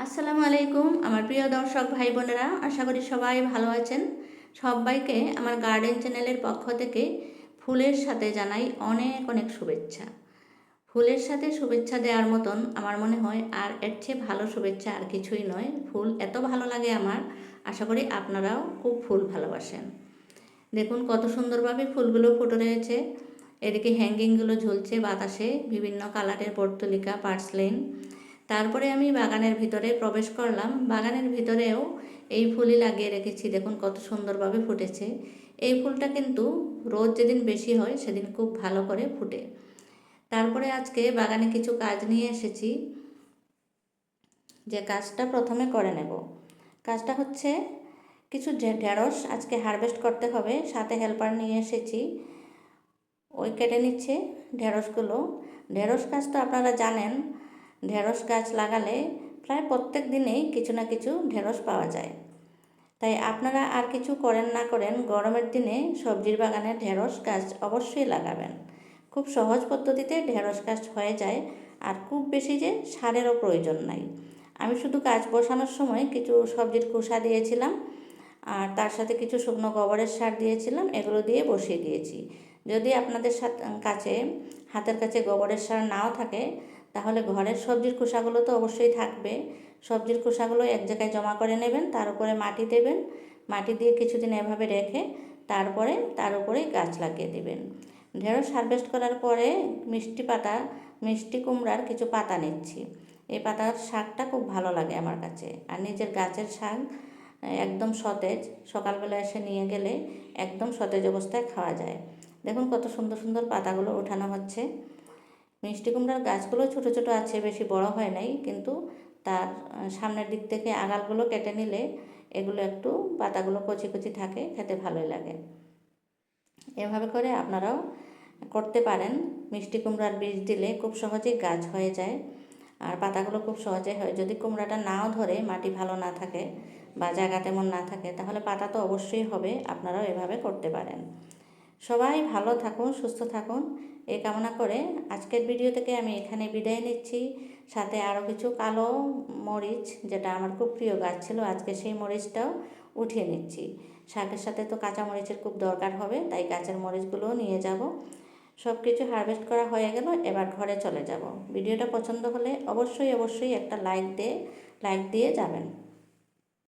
আসসালামু আলাইকুম আমার প্রিয় দর্শক ভাই বোনেরা, আশা করি সবাই ভালো আছেন। সবাইকে আমার গার্ডেন চ্যানেলের পক্ষ থেকে ফুলের সাথে জানাই অনেক অনেক শুভেচ্ছা। ফুলের সাথে শুভেচ্ছা দেওয়ার মতন আমার মনে হয় আর এর চেয়ে ভালো শুভেচ্ছা আর কিছুই নয়। ফুল এত ভালো লাগে আমার, আশা করি আপনারাও খুব ফুল ভালোবাসেন। দেখুন কত সুন্দরভাবে ফুলগুলো ফুটে রয়েছে। এদিকে হ্যাঙ্গিংগুলো ঝুলছে বাতাসে, বিভিন্ন কালারের পর্তুলিকা, পার্সলেন। তারপরে আমি বাগানের ভিতরে প্রবেশ করলাম। বাগানের ভিতরেও এই ফুলই লাগিয়ে রেখেছি, দেখুন কত সুন্দরভাবে ফুটেছে। এই ফুলটা কিন্তু রোদ যেদিন বেশি হয় সেদিন খুব ভালো করে ফুটে। তারপরে আজকে বাগানে কিছু কাজ নিয়ে এসেছি, যে কাজটা প্রথমে করে নেব। কাজটা হচ্ছে কিছু ঢেঁড়স আজকে হারভেস্ট করতে হবে, সাথে হেল্পার নিয়ে এসেছি। ওই কেটে নিচ্ছে ঢেঁড়সগুলো। ঢেঁড়স গাছ তো আপনারা জানেন, ঢেঁড়স গাছ লাগালে প্রায় প্রত্যেক দিনেই কিছু না কিছু ঢেঁড়স পাওয়া যায়। তাই আপনারা আর কিছু করেন না করেন, গরমের দিনে সবজির বাগানে ঢেঁড়স গাছ অবশ্যই লাগাবেন। খুব সহজ পদ্ধতিতে ঢেঁড়স গাছ হয়ে যায়, আর খুব বেশি যে সারেরও প্রয়োজন নাই। আমি শুধু গাছ বসানোর সময় কিছু সবজির খোসা দিয়েছিলাম, আর তার সাথে কিছু শুকনো গোবরের সার দিয়েছিলাম, এগুলো দিয়ে বসিয়ে দিয়েছি। যদি আপনাদের কাছে হাতের কাছে গোবরের সার নাও থাকে, তাহলে ঘরের সবজির খোসাগুলো তো অবশ্যই থাকবে। সবজির খোসাগুলো এক জায়গায় জমা করে নেবেন, তার উপরে মাটি দেবেন, মাটি দিয়ে কিছুদিন এভাবে রেখে তারপরে তার উপরেই গাছ লাগিয়ে দেবেন। ঢেঁড়স হারভেস্ট করার পরে মিষ্টি কুমড়ার কিছু পাতা নিচ্ছি। এই পাতার শাকটা খুব ভালো লাগে আমার কাছে, আর নিজের গাছের শাক একদম সতেজ, সকালবেলা এসে নিয়ে গেলে একদম সতেজ অবস্থায় খাওয়া যায়। দেখুন কত সুন্দর সুন্দর পাতাগুলো ওঠানো হচ্ছে। মিষ্টি কুমড়ার গাছগুলো ছোট ছোট আছে, বেশি বড় হয় নাই, কিন্তু তার সামনের দিক থেকে আগালগুলো কেটে নিলে এগুলো একটু পাতাগুলো কচি কচি থাকে, খেতে ভালোই লাগে। এভাবে করে আপনারাও করতে পারেন। মিষ্টি কুমড়ার বীজ দিলে খুব সহজেই গাছ হয়ে যায়, আর পাতাগুলো খুব সহজে হয়। যদি কুমড়াটা নাও ধরে, মাটি ভালো না থাকে বা জায়গা তেমন না থাকে, তাহলে পাতা তো অবশ্যই হবে। আপনারাও এভাবে করতে পারেন। সবাই ভালো থাকুন, সুস্থ থাকুন, এই কামনা করে আজকের ভিডিও থেকে আমি এখানে বিদায় নিচ্ছি। সাথে আরও কিছু কালো মরিচ, যেটা আমার খুব প্রিয় গাছ ছিল, আজকে সেই মরিচটাও উঠিয়ে নিচ্ছি। শাকের সাথে তো কাঁচা মরিচের খুব দরকার হবে, তাই গাছের মরিচগুলোও নিয়ে যাব। সব কিছু হারভেস্ট করা হয়ে গেল, এবার ঘরে চলে যাব। ভিডিওটা পছন্দ হলে অবশ্যই একটা লাইক দিয়ে যাবেন।